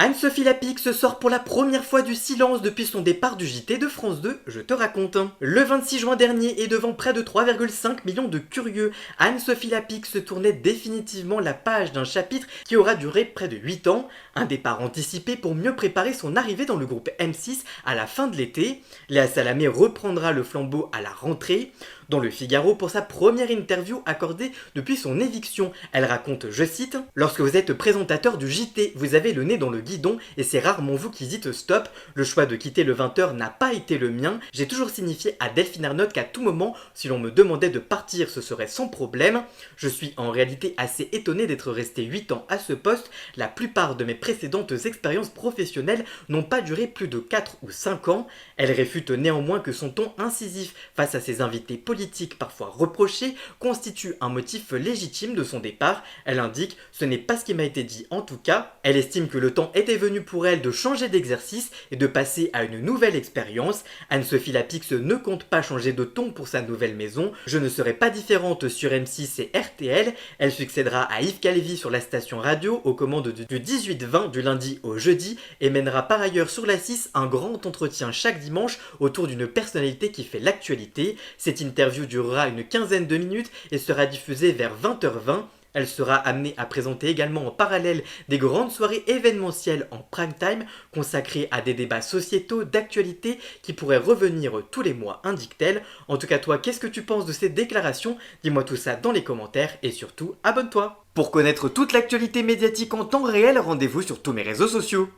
Anne-Sophie Lapix sort pour la première fois du silence depuis son départ du JT de France 2, je te raconte. Le 26 juin dernier et devant près de 3,5 millions de curieux, Anne-Sophie Lapix tournait définitivement la page d'un chapitre qui aura duré près de 8 ans, un départ anticipé pour mieux préparer son arrivée dans le groupe M6 à la fin de l'été. Léa Salamé reprendra le flambeau à la rentrée. Dans le Figaro, pour sa première interview accordée depuis son éviction, elle raconte, je cite, « Lorsque vous êtes présentateur du JT, vous avez le nez dans le guidon et c'est rarement vous qui dites stop. Le choix de quitter le 20h n'a pas été le mien. J'ai toujours signifié à Delphine Arnaud qu'à tout moment, si l'on me demandait de partir, ce serait sans problème. Je suis en réalité assez étonné d'être resté 8 ans à ce poste. La plupart de mes précédentes expériences professionnelles n'ont pas duré plus de 4 ou 5 ans. » Elle réfute néanmoins que son ton incisif face à ses invités politiques parfois reprochés constitue un motif légitime de son départ. Elle indique « Ce n'est pas ce qui m'a été dit en tout cas ». Elle estime que le temps était venu pour elle de changer d'exercice et de passer à une nouvelle expérience. Anne-Sophie Lapix ne compte pas changer de ton pour sa nouvelle maison. Je ne serai pas différente sur M6 et RTL. Elle succédera à Yves Calvi sur la station radio aux commandes du 18-20 du lundi au jeudi et mènera par ailleurs sur la 6 un grand entretien chaque dimanche autour d'une personnalité qui fait l'actualité. Cette interview durera une quinzaine de minutes et sera diffusée vers 20h20. Elle sera amenée à présenter également en parallèle des grandes soirées événementielles en prime time consacrées à des débats sociétaux d'actualité qui pourraient revenir tous les mois, indique-t-elle. En tout cas toi, qu'est-ce que tu penses de ces déclarations? Dis-moi tout ça dans les commentaires et surtout abonne-toi. Pour connaître toute l'actualité médiatique en temps réel, rendez-vous sur tous mes réseaux sociaux.